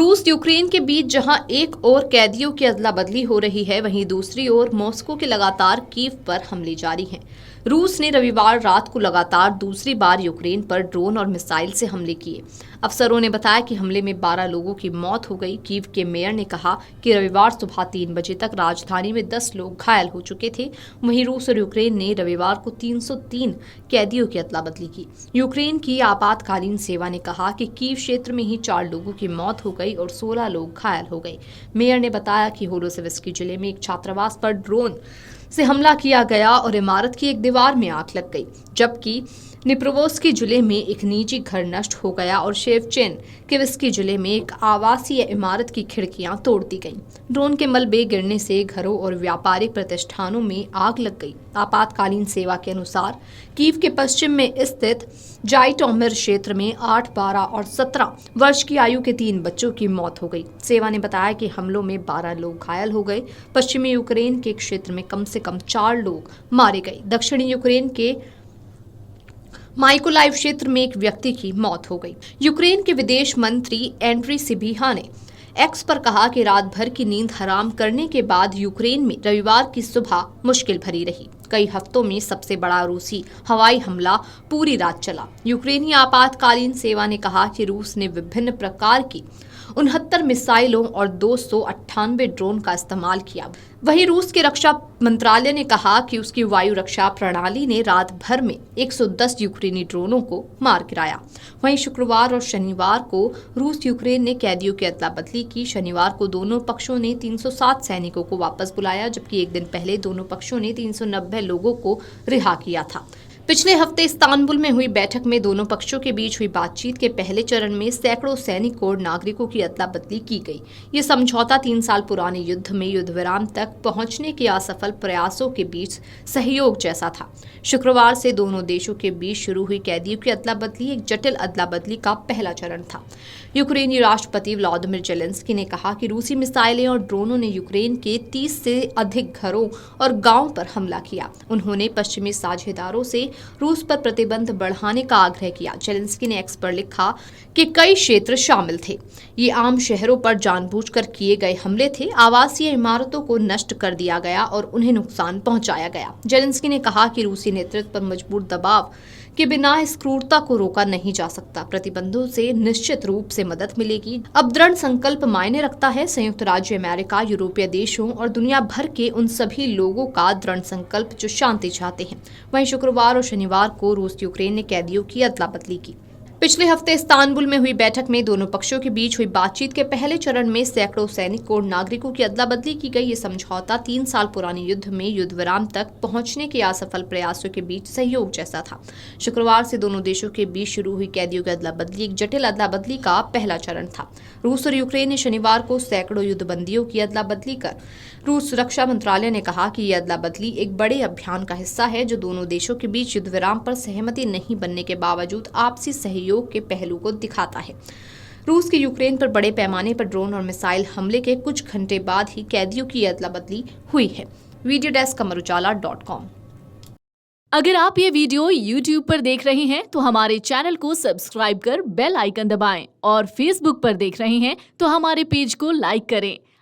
रूस यूक्रेन के बीच जहां एक ओर कैदियों की अदला बदली हो रही है, वहीं दूसरी ओर मॉस्को के लगातार कीव पर हमले जारी हैं। रूस ने रविवार रात को लगातार दूसरी बार यूक्रेन पर ड्रोन और मिसाइल से हमले किए। अफसरों ने बताया कि हमले में 12 लोगों की मौत हो गई। कीव के मेयर ने कहा कि रविवार सुबह 3 बजे तक राजधानी में 10 लोग घायल हो चुके थे। वहीं रूस और यूक्रेन ने रविवार को 303 कैदियों की अदला बदली की। यूक्रेन की आपातकालीन सेवा ने कहा कि कीव क्षेत्र में ही 4 लोगों की मौत हो गई और 16 लोग घायल हो गए। मेयर ने बताया कि होरोसिवस्की जिले में एक छात्रावास पर ड्रोन से हमला किया गया और इमारत की एक दीवार में आग लग गई, जबकि निप्रोवोस्की जिले में एक निजी घर नष्ट हो गया और शेवचेनकिविस्की जिले में एक आवासीय इमारत की खिड़कियां तोड़ दी गईं। ड्रोन के मलबे गिरने से घरों और व्यापारिक प्रतिष्ठानों में आग लग गई। आपातकालीन सेवा के अनुसार कीव के पश्चिम में स्थित जाइटोमिर क्षेत्र में 8, 12 और 17 वर्ष की आयु के 3 बच्चों की मौत हो गई। सेवा ने बताया कि हमलों में 12 लोग घायल हो गए। पश्चिमी यूक्रेन के क्षेत्र में कम से कम 4 लोग मारे गए। दक्षिणी यूक्रेन के माइकोलाइव क्षेत्र में एक व्यक्ति की मौत हो गई। यूक्रेन के विदेश मंत्री एंड्री सिबिहा ने एक्स पर कहा कि रात भर की नींद हराम करने के बाद यूक्रेन में रविवार की सुबह मुश्किल भरी रही। कई हफ्तों में सबसे बड़ा रूसी हवाई हमला पूरी रात चला। यूक्रेनी आपातकालीन सेवा ने कहा कि रूस ने विभिन्न प्रकार की 69 मिसाइलों और 298 ड्रोन का इस्तेमाल किया। वहीं रूस के रक्षा मंत्रालय ने कहा कि उसकी वायु रक्षा प्रणाली ने रात भर में 110 यूक्रेनी ड्रोनों को मार गिराया। वहीं शुक्रवार और शनिवार को रूस यूक्रेन ने कैदियों की अदला बदली की। शनिवार को दोनों पक्षों ने 307 सैनिकों को वापस बुलाया, जबकि एक दिन पहले दोनों पक्षों ने 390 लोगों को रिहा किया था। पिछले हफ्ते इस्तांबुल में हुई बैठक में दोनों पक्षों के बीच हुई बातचीत के पहले चरण में सैकड़ों सैनिक और नागरिकों की अदला बदली की गई। ये समझौता 3 साल पुराने युद्ध में युद्धविराम तक पहुंचने के असफल प्रयासों के बीच सहयोग जैसा था। शुक्रवार से दोनों देशों के बीच शुरू हुई कैदियों की अदला बदली एक जटिल अदला बदली का पहला चरण था। यूक्रेनी राष्ट्रपति व्लादिमीर जेलेंस्की ने कहा कि रूसी मिसाइलें और ड्रोनों ने यूक्रेन के 30 से अधिक घरों और गांवों पर हमला किया। उन्होंने पश्चिमी साझेदारों से रूस पर प्रतिबंध बढ़ाने का आग्रह किया। जेलेंस्की ने एक्स पर लिखा कि कई क्षेत्र शामिल थे। ये आम शहरों पर जानबूझकर किए गए हमले थे। आवासीय इमारतों को नष्ट कर दिया गया और उन्हें नुकसान पहुंचाया गया। जेलेंस्की ने कहा कि रूसी नेतृत्व पर मजबूर दबाव के बिना इस क्रूरता को रोका नहीं जा सकता। प्रतिबंधों से निश्चित रूप से मदद मिलेगी। अब दृढ़ संकल्प मायने रखता है। संयुक्त राज्य अमेरिका, यूरोपीय देशों और दुनिया भर के उन सभी लोगों का दृढ़ संकल्प जो शांति चाहते हैं। वहीं शुक्रवार और शनिवार को रूस यूक्रेन ने कैदियों की अदला बदली की। पिछले हफ्ते इस्तांबुल में हुई बैठक में दोनों पक्षों के बीच हुई बातचीत के पहले चरण में सैकड़ों सैनिक और नागरिकों की अदला बदली की गई। ये समझौता 3 साल पुराने युद्ध में युद्धविराम तक पहुंचने के असफल प्रयासों के बीच सहयोग जैसा था। शुक्रवार से दोनों देशों के बीच शुरू हुई कैदियों की अदला बदली एक जटिल अदला बदली का पहला चरण था। रूस और यूक्रेन ने शनिवार को सैकड़ों युद्धबंदियों की अदला बदली कर रूस रक्षा मंत्रालय ने कहा कि यह अदला बदली एक बड़े अभियान का हिस्सा है जो दोनों देशों के बीच युद्धविराम पर सहमति नहीं बनने के बावजूद आपसी सहयोग के पहलू को दिखाता है। रूस के यूक्रेन पर बड़े पैमाने पर ड्रोन और मिसाइल हमले के कुछ घंटे बाद ही कैदियों की अदला बदली हुई है। Video desk amarujala.com। अगर आप ये वीडियो YouTube पर देख रहे हैं तो हमारे चैनल को सब्सक्राइब कर बेल आइकन दबाएं और Facebook पर देख रहे हैं तो हमारे पेज को लाइक करें।